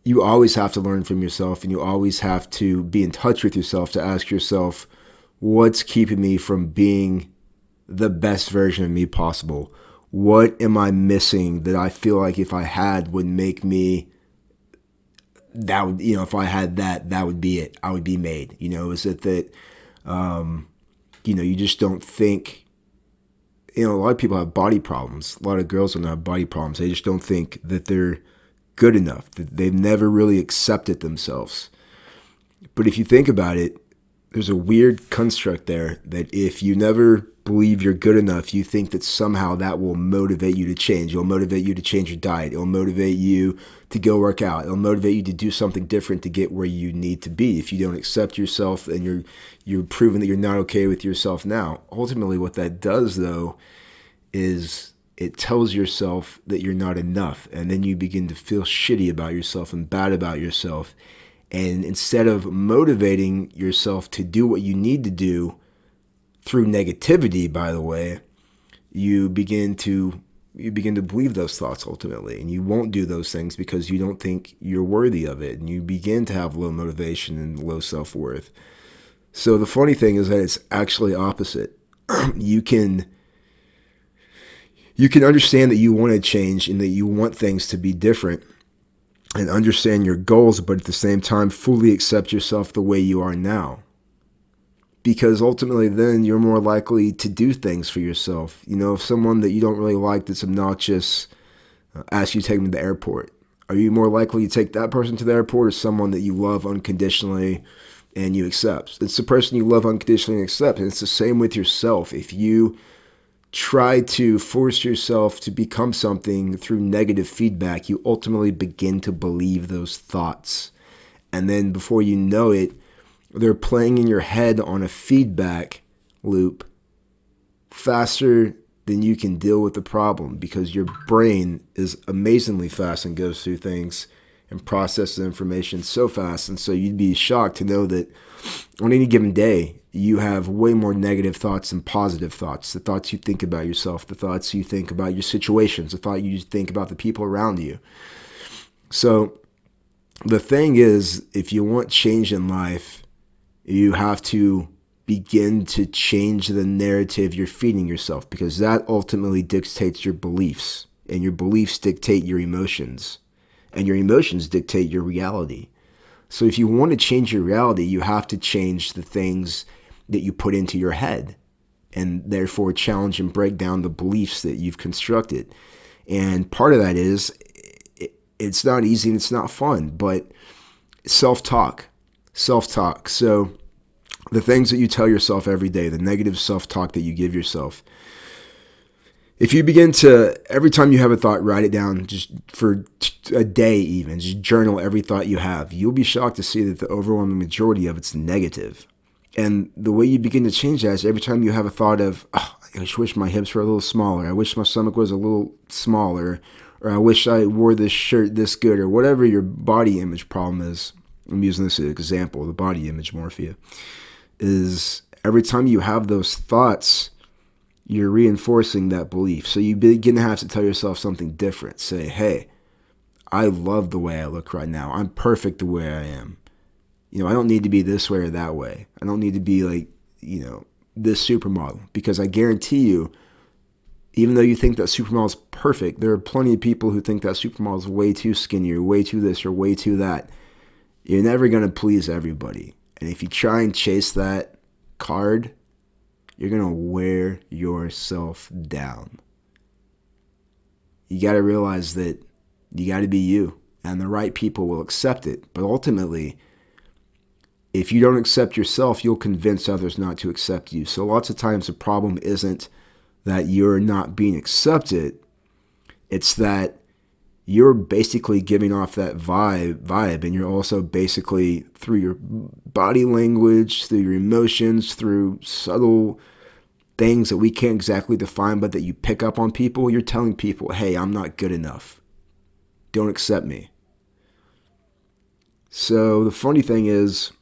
you always have to learn from yourself, and you always have to be in touch with yourself to ask yourself, what's keeping me from being the best version of me possible? What am I missing that I feel like if I had would make me that would if I had that would be it. I would be made. Is it that you just don't think a lot of people have body problems. A lot of girls don't have body problems. They just don't think that they're good enough. That they've never really accepted themselves. But if you think about it, there's a weird construct there that if you never believe you're good enough, you think that somehow that will motivate you to change. It'll motivate you to change your diet. It'll motivate you to go work out. It'll motivate you to do something different to get where you need to be. If you don't accept yourself and you're proving that you're not okay with yourself now, ultimately what that does though is it tells yourself that you're not enough, and then you begin to feel shitty about yourself and bad about yourself. And instead of motivating yourself to do what you need to do through negativity, by the way, you begin to believe those thoughts ultimately, and you won't do those things because you don't think you're worthy of it, and you begin to have low motivation and low self-worth. So the funny thing is that it's actually opposite. you can you can understand that you want to change and that you want things to be different and understand your goals, but at the same time fully accept yourself the way you are now. Because ultimately then you're more likely to do things for yourself. If someone that you don't really like that's obnoxious asks you to take them to the airport, are you more likely to take that person to the airport or someone that you love unconditionally and you accept? It's the person you love unconditionally and accept. And it's the same with yourself. If you try to force yourself to become something through negative feedback, you ultimately begin to believe those thoughts. And then before you know it, they're playing in your head on a feedback loop faster than you can deal with the problem, because your brain is amazingly fast and goes through things and processes information so fast. And so you'd be shocked to know that on any given day, you have way more negative thoughts than positive thoughts. The thoughts you think about yourself, the thoughts you think about your situations, the thought you think about the people around you. So the thing is, if you want change in life, you have to begin to change the narrative you're feeding yourself, because that ultimately dictates your beliefs, and your beliefs dictate your emotions, and your emotions dictate your reality. So if you want to change your reality, you have to change the things that you put into your head, and therefore challenge and break down the beliefs that you've constructed. And part of that is, it's not easy and it's not fun, but self-talk. So the things that you tell yourself every day, the negative self-talk that you give yourself, if you begin to, every time you have a thought, write it down just for a day even, just journal every thought you have, you'll be shocked to see that the overwhelming majority of it's negative. And the way you begin to change that is every time you have a thought of, oh, I just wish my hips were a little smaller, I wish my stomach was a little smaller, or I wish I wore this shirt this good, or whatever your body image problem is. I'm using this as an example, the body image morphia, is every time you have those thoughts, you're reinforcing that belief. So you begin to have to tell yourself something different. Say, hey, I love the way I look right now. I'm perfect the way I am. I don't need to be this way or that way. I don't need to be like, this supermodel. Because I guarantee you, even though you think that supermodel is perfect, there are plenty of people who think that supermodel is way too skinny or way too this or way too that. You're never going to please everybody. And if you try and chase that card, you're going to wear yourself down. You got to realize that you got to be you, and the right people will accept it. But ultimately, if you don't accept yourself, you'll convince others not to accept you. So lots of times the problem isn't that you're not being accepted. It's that you're basically giving off that vibe, and you're also basically, through your body language, through your emotions, through subtle things that we can't exactly define, but that you pick up on people, you're telling people, hey, I'm not good enough. Don't accept me. So the funny thing is,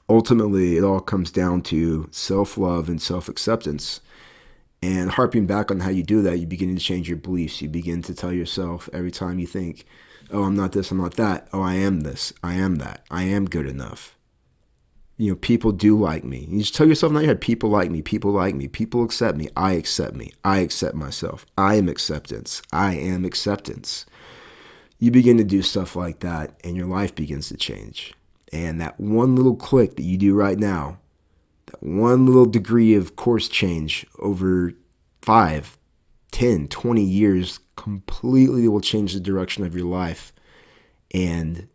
ultimately, it all comes down to self-love and self-acceptance. And harping back on how you do that, you begin to change your beliefs. You begin to tell yourself every time you think, oh, I'm not this, I'm not that. Oh, I am this, I am that. I am good enough. People do like me. You just tell yourself in your head, people like me, people like me, people accept me, I accept myself. I am acceptance. I am acceptance. You begin to do stuff like that and your life begins to change. And that one little click that you do right now, that one little degree of course change over 5, 10, 20 years completely will change the direction of your life. And,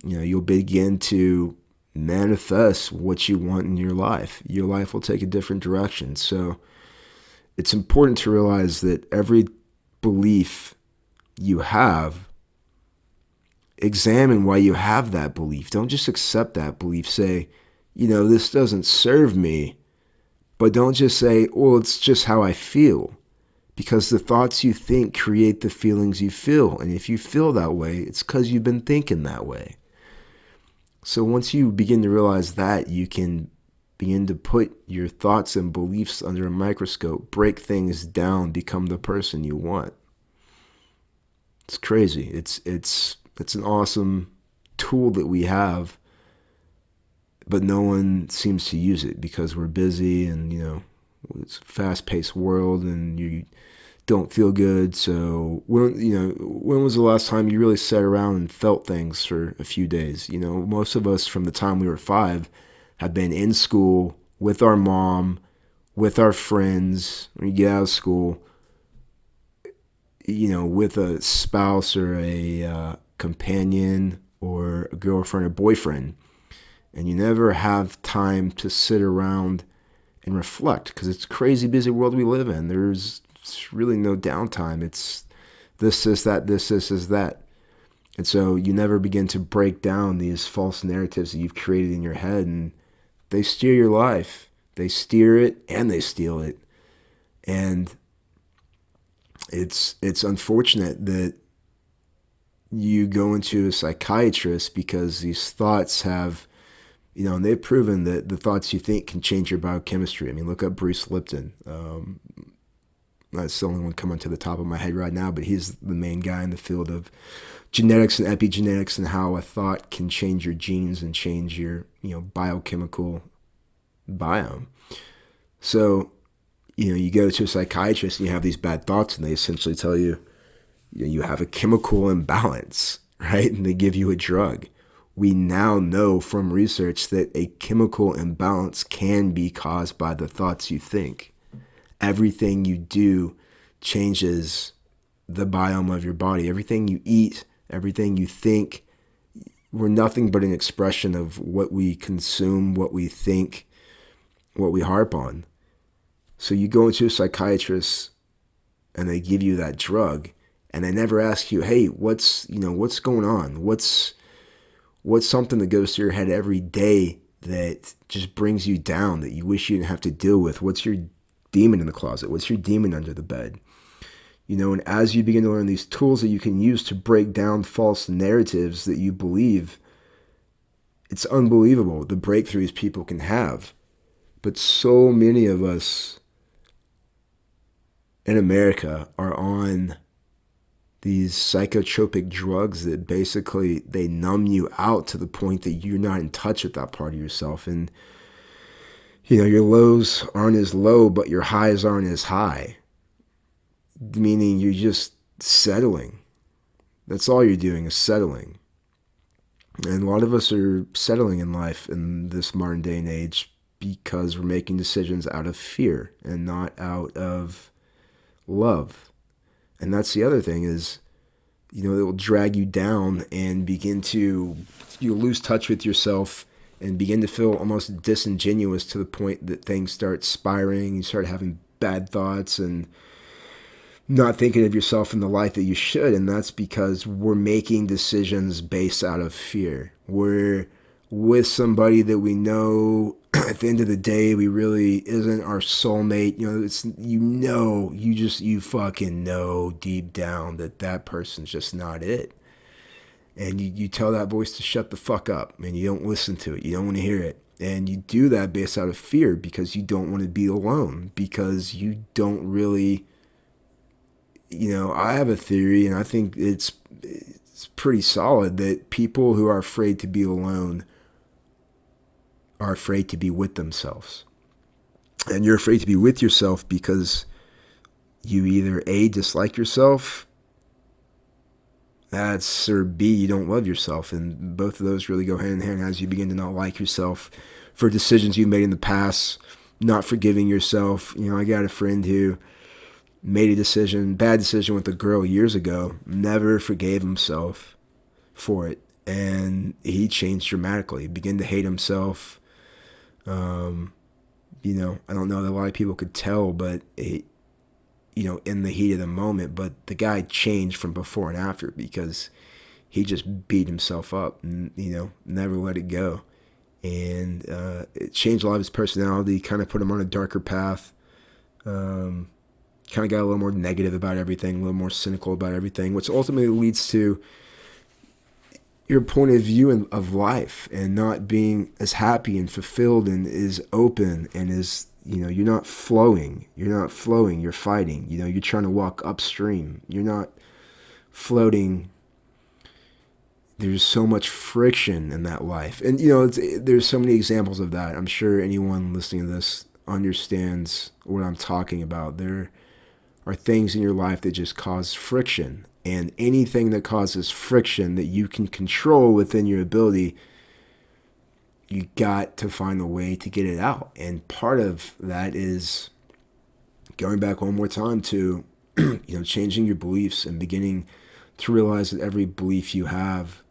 you'll begin to manifest what you want in your life. Your life will take a different direction. So it's important to realize that every belief you have, examine why you have that belief. Don't just accept that belief. Say, this doesn't serve me. But don't just say, well, it's just how I feel. Because the thoughts you think create the feelings you feel. And if you feel that way, it's because you've been thinking that way. So once you begin to realize that, you can begin to put your thoughts and beliefs under a microscope, break things down, become the person you want. It's crazy. It's an awesome tool that we have, but no one seems to use it because we're busy and, it's a fast-paced world and you don't feel good. So when was the last time you really sat around and felt things for a few days? Most of us from the time we were 5 have been in school with our mom, with our friends. When you get out of school, with a spouse or a companion or a girlfriend or boyfriend. And you never have time to sit around and reflect because it's a crazy busy world we live in. There's really no downtime. It's this is that, this is that. And so you never begin to break down these false narratives that you've created in your head, and they steer your life. They steer it and they steal it. And it's unfortunate that you go into a psychiatrist because these thoughts have, and they've proven that the thoughts you think can change your biochemistry. I mean, look up Bruce Lipton. That's the only one coming to the top of my head right now, but he's the main guy in the field of genetics and epigenetics and how a thought can change your genes and change your, biochemical biome. So, you go to a psychiatrist and you have these bad thoughts and they essentially tell you, you have a chemical imbalance, right? And they give you a drug. We now know from research that a chemical imbalance can be caused by the thoughts you think. Everything you do changes the biome of your body. Everything you eat, everything you think, we're nothing but an expression of what we consume, what we think, what we harp on. So you go into a psychiatrist and they give you that drug and they never ask you, hey, what's going on? What's something that goes through your head every day that just brings you down, that you wish you didn't have to deal with? What's your demon in the closet? What's your demon under the bed? And as you begin to learn these tools that you can use to break down false narratives that you believe, it's unbelievable the breakthroughs people can have. But so many of us in America are on these psychotropic drugs that basically they numb you out to the point that you're not in touch with that part of yourself. And your lows aren't as low, but your highs aren't as high. Meaning you're just settling. That's all you're doing is settling. And a lot of us are settling in life in this modern day and age because we're making decisions out of fear and not out of love. And that's the other thing is, it will drag you down and you lose touch with yourself and begin to feel almost disingenuous to the point that things start spiraling. You start having bad thoughts and not thinking of yourself in the light that you should. And that's because we're making decisions based out of fear. We're with somebody that we know at the end of the day, we really isn't our soulmate. You fucking know deep down that person's just not it. And you tell that voice to shut the fuck up, and you don't listen to it. You don't want to hear it. And you do that based out of fear because you don't want to be alone, because you don't really, I have a theory, and I think it's pretty solid, that people who are afraid to be alone are afraid to be with themselves. And you're afraid to be with yourself because you either A, dislike yourself, or B, you don't love yourself. And both of those really go hand in hand as you begin to not like yourself for decisions you made in the past, not forgiving yourself. I got a friend who made a bad decision with a girl years ago, never forgave himself for it. And he changed dramatically, began to hate himself. I don't know that a lot of people could tell, but in the heat of the moment, but the guy changed from before and after because he just beat himself up and, never let it go. And it changed a lot of his personality, kind of put him on a darker path. Kind of got a little more negative about everything, a little more cynical about everything, which ultimately leads to your point of view of life and not being as happy and fulfilled and is open and is, you're not flowing, you're fighting, you're trying to walk upstream, you're not floating. There's so much friction in that life. And, there's so many examples of that. I'm sure anyone listening to this understands what I'm talking about. There are things in your life that just cause friction. And anything that causes friction that you can control within your ability, you got to find a way to get it out. And part of that is going back one more time to, changing your beliefs and beginning to realize that every belief you have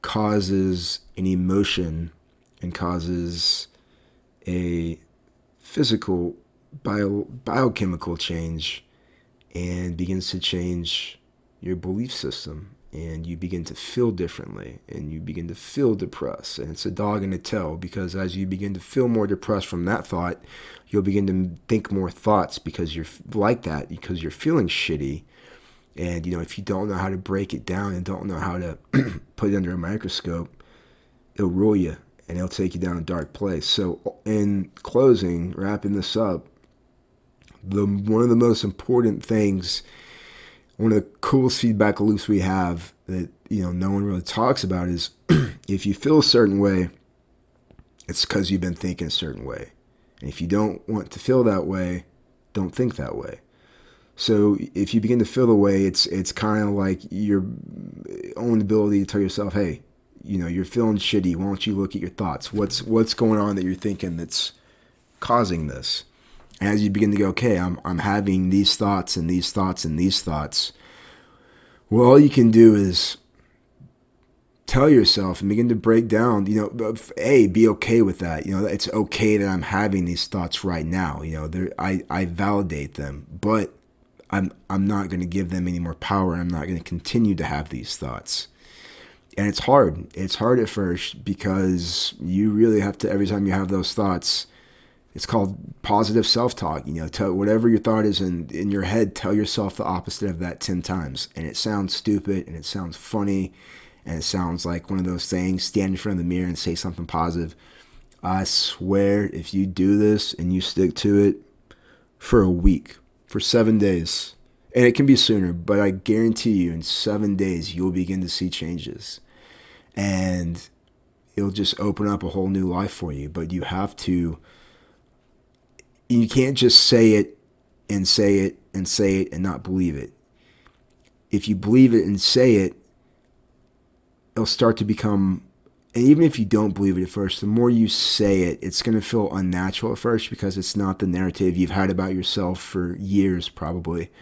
causes an emotion and causes a physical biochemical change, and begins to change your belief system, and you begin to feel differently, and you begin to feel depressed. And it's a dog and a tail, because as you begin to feel more depressed from that thought, you'll begin to think more thoughts because you're like that, because you're feeling shitty. And, if you don't know how to break it down and don't know how to put it under a microscope, it'll rule you and it'll take you down a dark place. So in closing, wrapping this up, one of the most important things, one of the coolest feedback loops we have that, no one really talks about is if you feel a certain way, it's because you've been thinking a certain way. And if you don't want to feel that way, don't think that way. So if you begin to feel the way, it's kind of like your own ability to tell yourself, hey, you're feeling shitty. Why don't you look at your thoughts? What's going on that you're thinking that's causing this? As you begin to go, okay, I'm having these thoughts and these thoughts and these thoughts. Well, all you can do is tell yourself and begin to break down, be okay with that. It's okay that I'm having these thoughts right now. I validate them, but I'm not going to give them any more power. I'm not going to continue to have these thoughts. And it's hard. It's hard at first because you really have to, every time you have those thoughts, it's called positive self-talk. Tell whatever your thought is in your head, tell yourself the opposite of that 10 times. And it sounds stupid and it sounds funny and it sounds like one of those things, stand in front of the mirror and say something positive. I swear if you do this and you stick to it for a week, for 7 days, and it can be sooner, but I guarantee you in 7 days, you'll begin to see changes. And it'll just open up a whole new life for you. But you can't just say it and say it and say it and not believe it. If you believe it and say it, it'll start to become, and even if you don't believe it at first, the more you say it, it's going to feel unnatural at first because it's not the narrative you've had about yourself for years probably.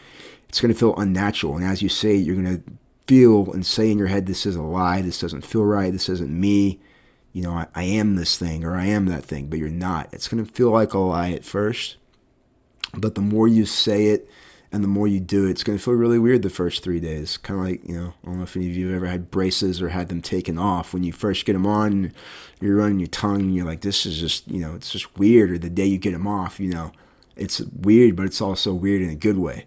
It's going to feel unnatural. And as you say it, you're going to feel and say in your head, this is a lie, this doesn't feel right, this isn't me. I am this thing or I am that thing, but you're not. It's going to feel like a lie at first, but the more you say it and the more you do it, it's going to feel really weird the first 3 days. Kind of like, I don't know if any of you have ever had braces or had them taken off. When you first get them on, you're running your tongue and you're like, this is just, it's just weird. Or the day you get them off, it's weird, but it's also weird in a good way.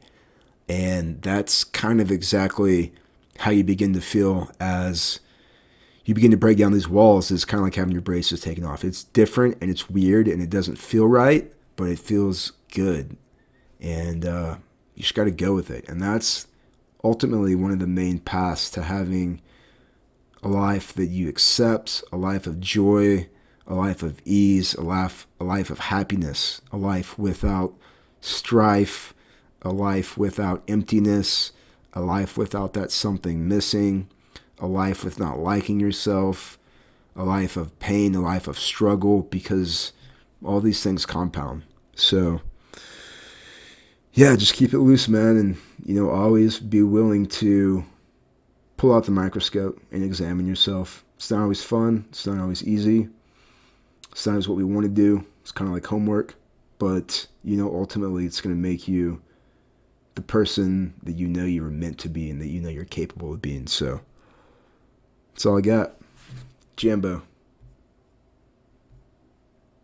And that's kind of exactly how you begin to feel as you begin to break down these walls. It's kind of like having your braces taken off. It's different and it's weird and it doesn't feel right, but it feels good. And you just got to go with it. And that's ultimately one of the main paths to having a life that you accept, a life of joy, a life of ease, a life of happiness, a life without strife, a life without emptiness, a life without that something missing, a life with not liking yourself, a life of pain, a life of struggle, because all these things compound. So, yeah, just keep it loose, man, and, always be willing to pull out the microscope and examine yourself. It's not always fun. It's not always easy. It's not always what we want to do. It's kind of like homework. But, ultimately it's going to make you the person that you know you were meant to be and that you know you're capable of being. So that's all I got. Jambo.